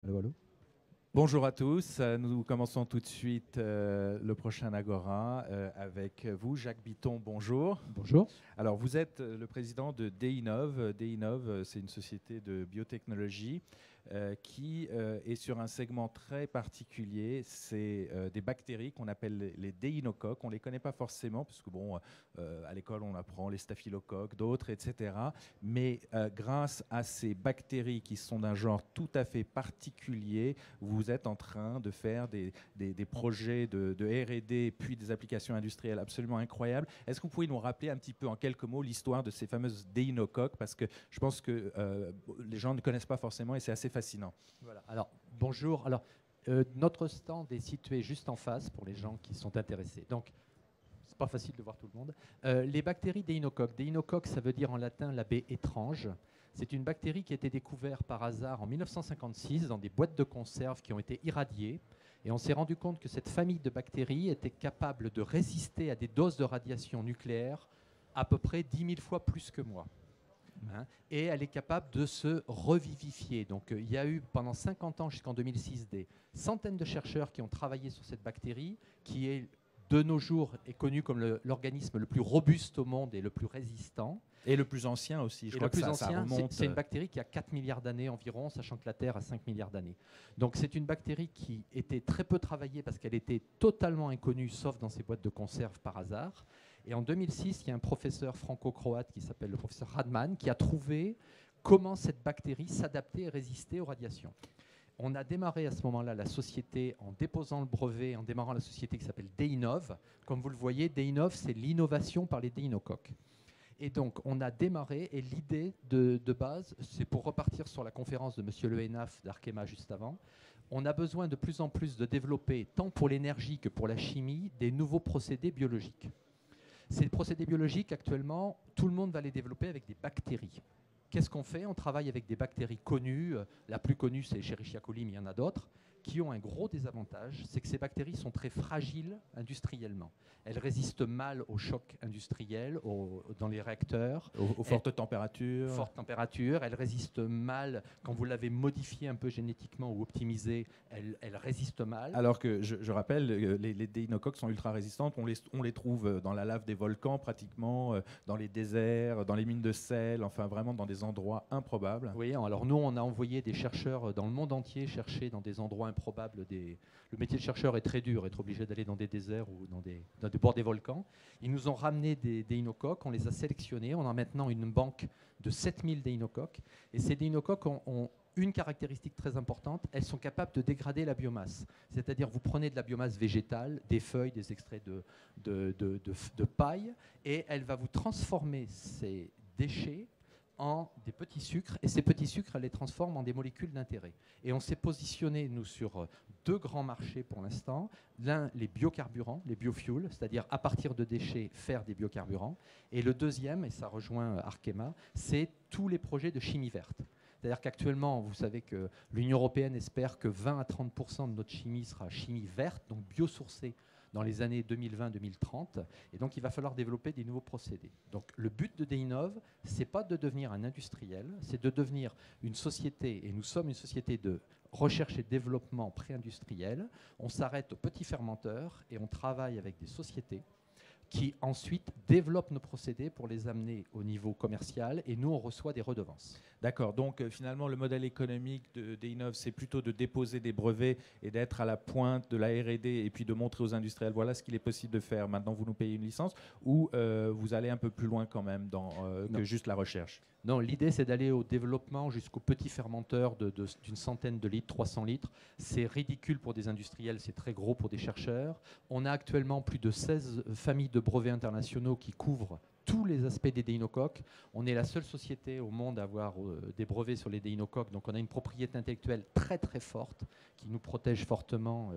Allô, allô. Bonjour à tous, nous commençons tout de suite le prochain Agora avec vous, Jacques Bitton, bonjour. Bonjour. Alors vous êtes le président de DINOV. DINOV, c'est une société de biotechnologie qui est sur un segment très particulier. C'est des bactéries qu'on appelle les déinocoques. On ne les connaît pas forcément, parce que bon, à l'école on apprend les staphylocoques, d'autres, etc. Mais grâce à ces bactéries qui sont d'un genre tout à fait particulier, vous êtes en train de faire des projets de R&D puis des applications industrielles absolument incroyables. Est-ce que vous pouvez nous rappeler un petit peu en quelques mots l'histoire de ces fameuses déinocoques, parce que je pense que les gens ne connaissent pas forcément et c'est assez fascinant. Voilà. Alors, bonjour. Alors, notre stand est situé juste en face pour les gens qui sont intéressés. Donc, c'est pas facile de voir tout le monde. Les bactéries déinocoques. Déinocoque, ça veut dire en latin l'abeille étrange. C'est une bactérie qui a été découverte par hasard en 1956 dans des boîtes de conserve qui ont été irradiées. Et on s'est rendu compte que cette famille de bactéries était capable de résister à des doses de radiation nucléaire à peu près 10 000 fois plus que moi. Et elle est capable de se revivifier. Donc il y a eu pendant 50 ans jusqu'en 2006 des centaines de chercheurs qui ont travaillé sur cette bactérie qui est de nos jours est connu comme l'organisme le plus robuste au monde et le plus résistant. Et le plus ancien aussi, je crois que ça remonte. C'est une bactérie qui a 4 milliards d'années environ, sachant que la Terre a 5 milliards d'années. Donc c'est une bactérie qui était très peu travaillée parce qu'elle était totalement inconnue, sauf dans ces boîtes de conserve par hasard. Et en 2006, il y a un professeur franco-croate qui s'appelle le professeur Radman qui a trouvé comment cette bactérie s'adaptait et résistait aux radiations. On a démarré à ce moment-là la société en déposant le brevet, en démarrant la société qui s'appelle DINOV. Comme vous le voyez, DINOV, c'est l'innovation par les déinocoques. Et donc, on a démarré, et l'idée de base, c'est pour repartir sur la conférence de M. Le Hénaf d'Arkema juste avant, on a besoin de plus en plus de développer, tant pour l'énergie que pour la chimie, des nouveaux procédés biologiques. Ces procédés biologiques, actuellement, tout le monde va les développer avec des bactéries. Qu'est-ce qu'on fait? On travaille avec des bactéries connues. La plus connue, c'est Escherichia coli, mais il y en a d'autres, qui ont un gros désavantage, c'est que ces bactéries sont très fragiles industriellement. Elles résistent mal aux chocs industriels, dans les réacteurs. Aux fortes températures. Fortes températures. Elles résistent mal. Quand vous l'avez modifiée un peu génétiquement ou optimisée, elles résistent mal. Alors que, je rappelle, les déinocoques sont ultra résistantes. On les trouve dans la lave des volcans, pratiquement, dans les déserts, dans les mines de sel, enfin vraiment dans des endroits improbables. Oui, alors nous, on a envoyé des chercheurs dans le monde entier chercher dans des endroits improbables. Le métier de chercheur est très dur, être obligé d'aller dans des déserts ou dans des bords des volcans. Ils nous ont ramené des déinocoques, on les a sélectionnés. On a maintenant une banque de 7000 déinocoques. Et ces déinocoques ont une caractéristique très importante, elles sont capables de dégrader la biomasse. C'est-à-dire, vous prenez de la biomasse végétale, des feuilles, des extraits de paille, et elle va vous transformer ces déchets en des petits sucres, et ces petits sucres, elle les transforme en des molécules d'intérêt. Et on s'est positionné, nous, sur deux grands marchés pour l'instant. L'un, les biocarburants, les biofuels, c'est-à-dire à partir de déchets, faire des biocarburants. Et le deuxième, et ça rejoint Arkema, c'est tous les projets de chimie verte. C'est-à-dire qu'actuellement, vous savez que l'Union européenne espère que 20 à 30% de notre chimie sera chimie verte, donc biosourcée, dans les années 2020-2030. Et donc, il va falloir développer des nouveaux procédés. Donc, le but de DINOV, ce n'est pas de devenir un industriel, c'est de devenir une société, et nous sommes une société de recherche et développement pré-industriel. On s'arrête aux petits fermenteurs et on travaille avec des sociétés qui ensuite développent nos procédés pour les amener au niveau commercial, et nous, on reçoit des redevances. D'accord, donc finalement, le modèle économique de DINOV, c'est plutôt de déposer des brevets et d'être à la pointe de la R&D et puis de montrer aux industriels, voilà ce qu'il est possible de faire. Maintenant, vous nous payez une licence, ou vous allez un peu plus loin quand même que juste la recherche? Non, l'idée, c'est d'aller au développement jusqu'au petit fermenteur d'une centaine de litres, 300 litres. C'est ridicule pour des industriels, c'est très gros pour des chercheurs. On a actuellement plus de 16 familles de brevets internationaux qui couvrent tous les aspects des déinocoques. On est la seule société au monde à avoir des brevets sur les déinocoques. Donc on a une propriété intellectuelle très très forte qui nous protège fortement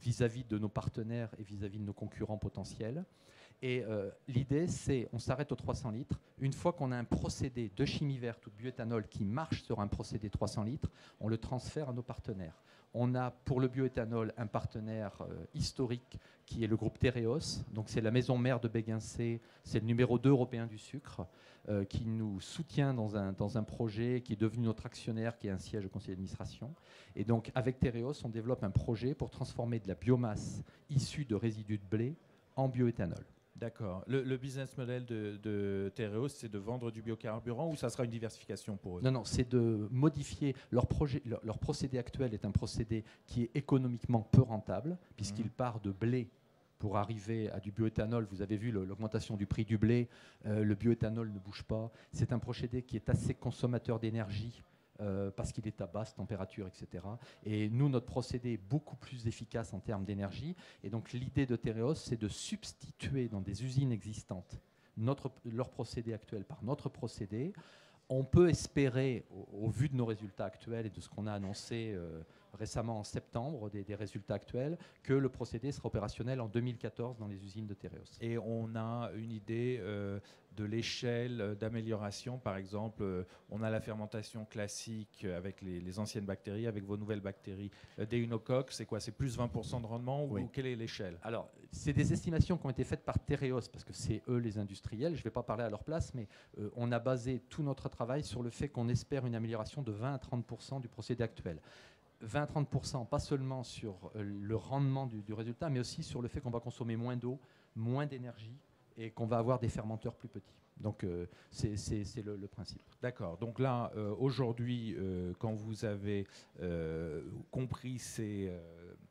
vis-à-vis de nos partenaires et vis-à-vis de nos concurrents potentiels. Et l'idée, c'est, on s'arrête aux 300 litres. Une fois qu'on a un procédé de chimie verte ou de bioéthanol qui marche sur un procédé 300 litres, on le transfère à nos partenaires. On a pour le bioéthanol un partenaire historique qui est le groupe Tereos. Donc c'est la maison mère de Béguincé, c'est le numéro 2 européen du sucre qui nous soutient dans un projet qui est devenu notre actionnaire, qui est un siège au conseil d'administration. Et donc avec Tereos, on développe un projet pour transformer de la biomasse issue de résidus de blé en bioéthanol. D'accord. Le business model de Tereos, c'est de vendre du biocarburant ou ça sera une diversification pour eux? Non, c'est de modifier leur procédé actuel est un procédé qui est économiquement peu rentable, puisqu'il part de blé pour arriver à du bioéthanol. Vous avez vu l'augmentation du prix du blé, le bioéthanol ne bouge pas. C'est un procédé qui est assez consommateur d'énergie, parce qu'il est à basse température, etc. Et nous, notre procédé est beaucoup plus efficace en termes d'énergie. Et donc l'idée de Tereos, c'est de substituer dans des usines existantes leur procédé actuel par notre procédé. On peut espérer, au vu de nos résultats actuels et de ce qu'on a annoncé récemment en septembre, des résultats actuels, que le procédé sera opérationnel en 2014 dans les usines de Tereos. Et on a une idée de l'échelle d'amélioration. Par exemple, on a la fermentation classique avec les anciennes bactéries, avec vos nouvelles bactéries. Déinocoque, c'est quoi? C'est plus 20% de rendement ou quelle est l'échelle? Alors, c'est des estimations qui ont été faites par Tereos, parce que c'est eux les industriels. Je ne vais pas parler à leur place, mais on a basé tout notre travail sur le fait qu'on espère une amélioration de 20 à 30% du procédé actuel. 20 à 30%, pas seulement sur le rendement du résultat, mais aussi sur le fait qu'on va consommer moins d'eau, moins d'énergie et qu'on va avoir des fermenteurs plus petits. Donc c'est le principe. D'accord. Donc là, aujourd'hui, quand vous avez compris ces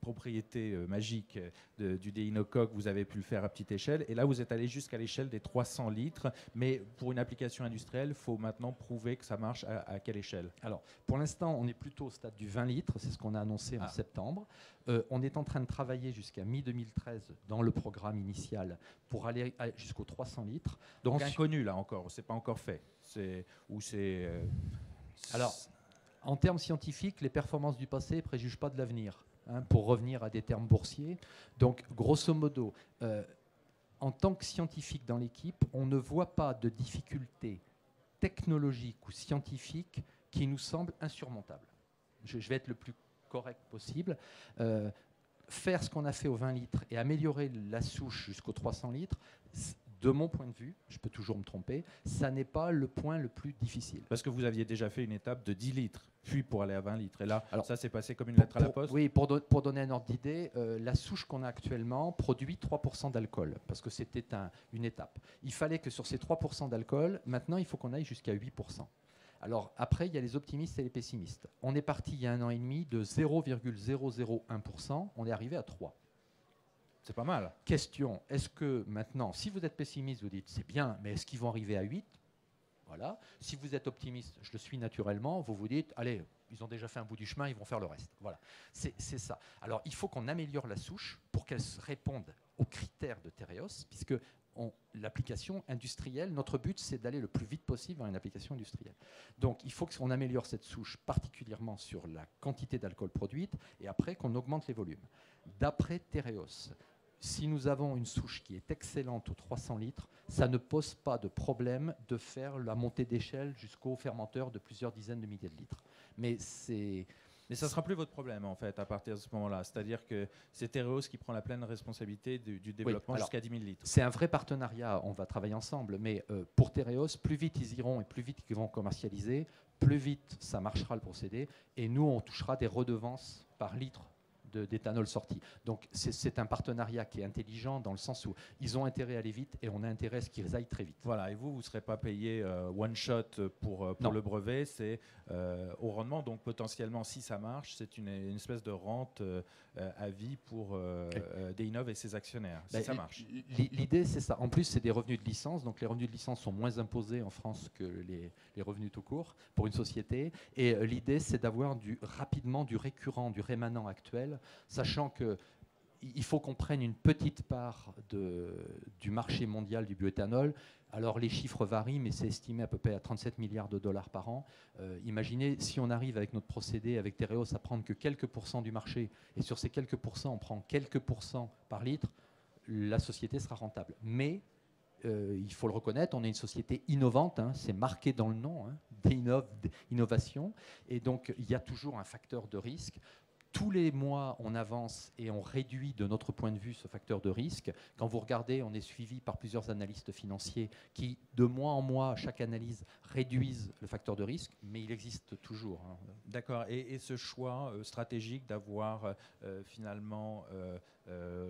propriétés magiques du déinocoque, vous avez pu le faire à petite échelle. Et là, vous êtes allé jusqu'à l'échelle des 300 litres. Mais pour une application industrielle, il faut maintenant prouver que ça marche à quelle échelle? Alors, pour l'instant, on est plutôt au stade du 20 litres. C'est ce qu'on a annoncé en septembre. On est en train de travailler jusqu'à mi-2013 dans le programme initial pour aller jusqu'aux 300 litres. Donc inconnu, là, encore. C'est pas encore fait. Alors, en termes scientifiques, les performances du passé ne préjugent pas de l'avenir, pour revenir à des termes boursiers. Donc, grosso modo, en tant que scientifique dans l'équipe, on ne voit pas de difficultés technologiques ou scientifiques qui nous semblent insurmontables. Je vais être le plus correct possible. Faire ce qu'on a fait aux 20 litres et améliorer la souche jusqu'aux 300 litres, de mon point de vue, je peux toujours me tromper, ça n'est pas le point le plus difficile. Parce que vous aviez déjà fait une étape de 10 litres, puis pour aller à 20 litres. Et là, alors, ça s'est passé comme une lettre à la poste? Oui, pour donner un ordre d'idée, la souche qu'on a actuellement produit 3% d'alcool, parce que c'était une étape. Il fallait que sur ces 3% d'alcool, maintenant, il faut qu'on aille jusqu'à 8%. Alors après, il y a les optimistes et les pessimistes. On est parti il y a 1 an et demi de 0,001%, on est arrivé à 3%. C'est pas mal. Question, est-ce que maintenant, si vous êtes pessimiste, vous dites c'est bien, mais est-ce qu'ils vont arriver à 8? Voilà. Si vous êtes optimiste, je le suis naturellement, vous vous dites, allez, ils ont déjà fait un bout du chemin, ils vont faire le reste. Voilà, c'est ça. Alors il faut qu'on améliore la souche pour qu'elle réponde aux critères de Tereos, puisque l'application industrielle, notre but, c'est d'aller le plus vite possible vers une application industrielle. Donc, il faut qu'on améliore cette souche, particulièrement sur la quantité d'alcool produite, et après qu'on augmente les volumes. D'après Tereos, si nous avons une souche qui est excellente aux 300 litres, ça ne pose pas de problème de faire la montée d'échelle jusqu'au fermenteur de plusieurs dizaines de milliers de litres. Mais ça ne sera plus votre problème, en fait, à partir de ce moment-là. C'est-à-dire que c'est Tereos qui prend la pleine responsabilité du développement jusqu'à 10 000 litres. C'est un vrai partenariat, on va travailler ensemble. Mais pour Tereos, plus vite ils iront et plus vite ils vont commercialiser, plus vite ça marchera le procédé. Et nous, on touchera des redevances par litre d'éthanol sorti. Donc c'est un partenariat qui est intelligent dans le sens où ils ont intérêt à aller vite et on a intérêt à ce qu'ils aillent très vite. Voilà, et vous ne serez pas payé one shot pour le brevet, c'est au rendement. Donc potentiellement, si ça marche, c'est une espèce de rente à vie pour Deinov et ses actionnaires, si ça marche. L'idée, c'est ça. En plus, c'est des revenus de licence. Donc les revenus de licence sont moins imposés en France que les revenus tout court pour une société. Et l'idée, c'est d'avoir rapidement du récurrent, du rémanent actuel, sachant qu'il faut qu'on prenne une petite part du marché mondial du bioéthanol. Alors les chiffres varient, mais c'est estimé à peu près à 37 milliards de dollars par an. Imaginez, si on arrive avec notre procédé, avec Tereos, à prendre que quelques pourcents du marché, et sur ces quelques pourcents, on prend quelques pourcents par litre, la société sera rentable. Mais il faut le reconnaître, on est une société innovante, hein, c'est marqué dans le nom, hein, d'innovation, et donc il y a toujours un facteur de risque. Tous les mois, on avance et on réduit de notre point de vue ce facteur de risque. Quand vous regardez, on est suivi par plusieurs analystes financiers qui, de mois en mois, à chaque analyse, réduisent le facteur de risque, mais il existe toujours. Hein. D'accord. Et ce choix stratégique d'avoir finalement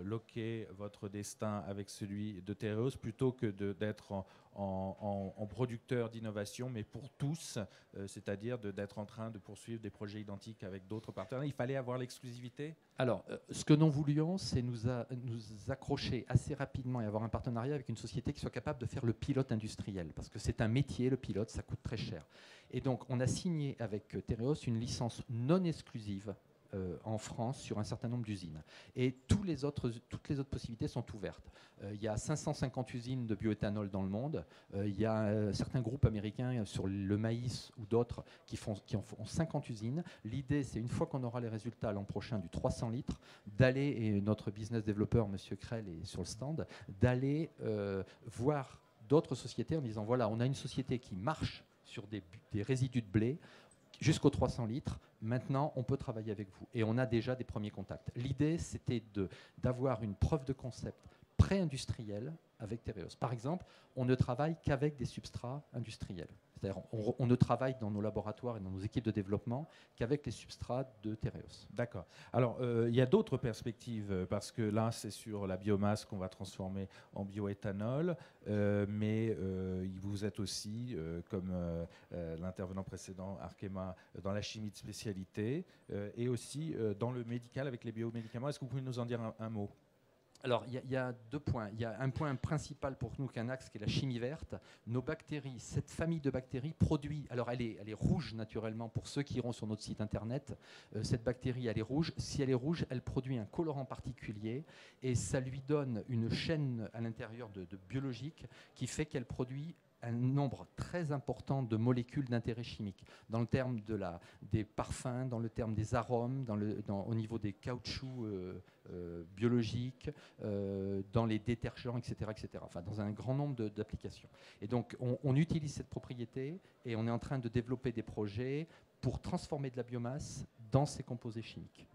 loqué votre destin avec celui de Tereos plutôt que d'être en producteur d'innovation, mais pour tous, c'est-à-dire d'être en train de poursuivre des projets identiques avec d'autres partenaires. Il fallait avoir l'exclusivité? Alors, ce que nous voulions, c'est nous accrocher assez rapidement et avoir un partenariat avec une société qui soit capable de faire le pilote industriel, parce que c'est un métier, le pilote, ça coûte très cher. Et donc, on a signé avec Tereos une licence non exclusive en France sur un certain nombre d'usines. Et toutes les autres possibilités sont ouvertes. Il y a 550 usines de bioéthanol dans le monde. Il y a certains groupes américains sur le maïs ou d'autres qui en font 50 usines. L'idée, c'est une fois qu'on aura les résultats l'an prochain du 300 litres, d'aller, et notre business développeur, M. Krell, est sur le stand, d'aller voir d'autres sociétés en disant, voilà, on a une société qui marche sur des résidus de blé, jusqu'aux 300 litres, maintenant on peut travailler avec vous. Et on a déjà des premiers contacts. L'idée, c'était d'avoir une preuve de concept pré-industrielle avec Tereos. Par exemple, on ne travaille qu'avec des substrats industriels. C'est-à-dire on ne travaille dans nos laboratoires et dans nos équipes de développement qu'avec les substrats de Tereos. D'accord. Alors, il y a d'autres perspectives, parce que là, c'est sur la biomasse qu'on va transformer en bioéthanol, mais vous êtes aussi, comme l'intervenant précédent, Arkema, dans la chimie de spécialité, et aussi dans le médical avec les biomédicaments. Est-ce que vous pouvez nous en dire un mot ? Alors, il y a 2 points. Il y a un point principal pour nous, qu'un axe, qui est la chimie verte. Nos bactéries, cette famille de bactéries produit, alors elle est rouge naturellement pour ceux qui iront sur notre site internet. Cette bactérie, elle est rouge. Si elle est rouge, elle produit un colorant particulier et ça lui donne une chaîne à l'intérieur de biologique qui fait qu'elle produit un nombre très important de molécules d'intérêt chimique, dans le terme des parfums, dans le terme des arômes, au niveau des caoutchoucs biologiques, dans les détergents, etc., etc. Enfin, dans un grand nombre d'applications. Et donc, on utilise cette propriété et on est en train de développer des projets pour transformer de la biomasse dans ces composés chimiques.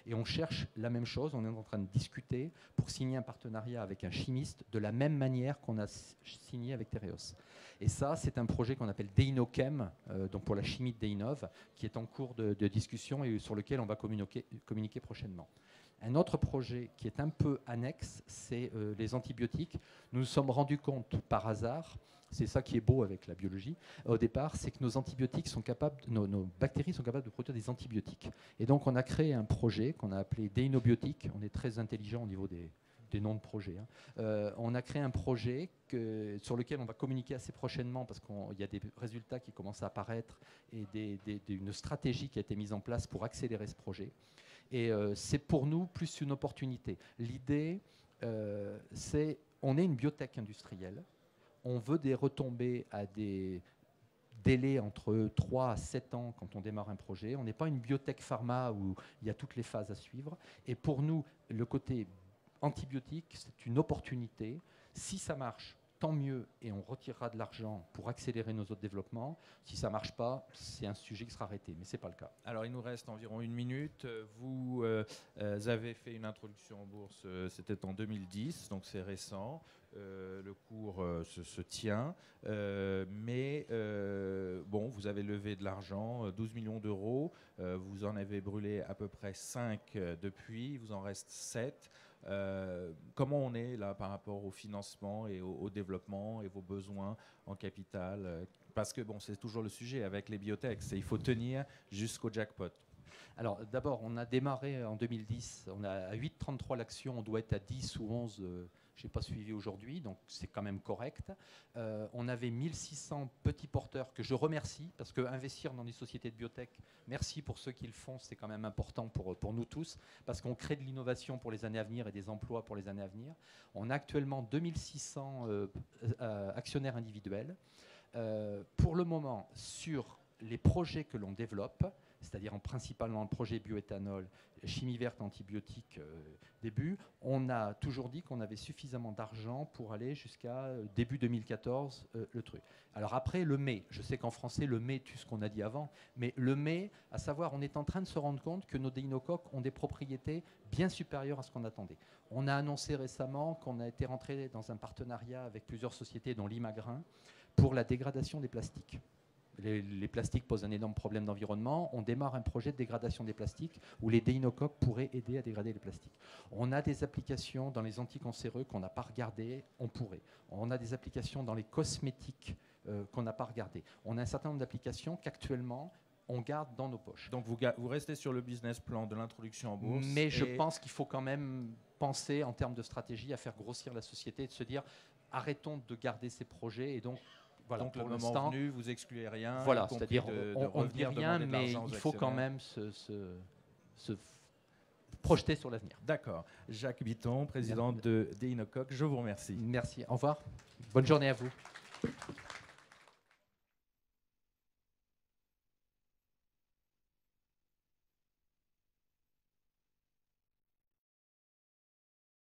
Et on cherche la même chose, on est en train de discuter pour signer un partenariat avec un chimiste de la même manière qu'on a signé avec Tereos. Et ça, c'est un projet qu'on appelle DeinoChem, donc pour la chimie de Deinov, qui est en cours de discussion et sur lequel on va communiquer prochainement. Un autre projet qui est un peu annexe, c'est les antibiotiques. Nous nous sommes rendus compte par hasard, c'est ça qui est beau avec la biologie, au départ, c'est que nos antibiotiques sont capables, nos bactéries sont capables de produire des antibiotiques. Et donc on a créé un projet qu'on a appelé Deinobiotiques. On est très intelligent au niveau des noms de projets. On a créé un projet sur lequel on va communiquer assez prochainement parce qu'il y a des résultats qui commencent à apparaître et une stratégie qui a été mise en place pour accélérer ce projet. Et c'est pour nous plus une opportunité. L'idée, c'est on est une biotech industrielle. On veut des retombées à des délais entre 3 à 7 ans quand on démarre un projet. On n'est pas une biotech pharma où il y a toutes les phases à suivre. Et pour nous, le côté antibiotique, c'est une opportunité. Si ça marche, tant mieux, et on retirera de l'argent pour accélérer nos autres développements. Si ça ne marche pas, c'est un sujet qui sera arrêté, mais ce n'est pas le cas. Alors, il nous reste environ 1 minute. Vous avez fait une introduction en bourse, c'était en 2010, donc c'est récent. Le cours se tient, mais bon, vous avez levé de l'argent, 12 millions d'euros, vous en avez brûlé à peu près 5 depuis, il vous en reste 7. Comment on est là par rapport au financement et au développement et vos besoins en capital? Parce que bon, c'est toujours le sujet avec les biotech, il faut tenir jusqu'au jackpot. Alors d'abord, on a démarré en 2010, on a à 8,33 l'action, on doit être à 10 ou 11, je n'ai pas suivi aujourd'hui, donc c'est quand même correct. On avait 1600 petits porteurs que je remercie, parce qu'investir dans des sociétés de biotech, merci pour ceux qui le font, c'est quand même important pour nous tous, parce qu'on crée de l'innovation pour les années à venir et des emplois pour les années à venir. On a actuellement 2600 actionnaires individuels. Pour le moment, sur les projets que l'on développe, c'est-à-dire principalement le projet bioéthanol, chimie verte, antibiotiques début, on a toujours dit qu'on avait suffisamment d'argent pour aller jusqu'à début 2014 le truc. Alors après, le mais, je sais qu'en français, le mais tue ce qu'on a dit avant, mais le mais, à savoir, on est en train de se rendre compte que nos déinocoques ont des propriétés bien supérieures à ce qu'on attendait. On a annoncé récemment qu'on a été rentré dans un partenariat avec plusieurs sociétés, dont Limagrin, pour la dégradation des plastiques. Les plastiques posent un énorme problème d'environnement. On démarre un projet de dégradation des plastiques où les déinocoques pourraient aider à dégrader les plastiques. On a des applications dans les anticancéreux qu'on n'a pas regardées, on pourrait. On a des applications dans les cosmétiques qu'on n'a pas regardées. On a un certain nombre d'applications qu'actuellement on garde dans nos poches. Donc vous restez sur le business plan de l'introduction en bourse. Mais je pense qu'il faut quand même penser en termes de stratégie à faire grossir la société et de se dire arrêtons de garder ces projets et donc voilà, donc le moment venu, vous excluez rien. Voilà, c'est-à-dire on ne dit rien, mais il faut quand même se projeter sur l'avenir. D'accord. Jacques Bitton, président de Déinocoque, je vous remercie. Merci, au revoir. Bonne journée à vous.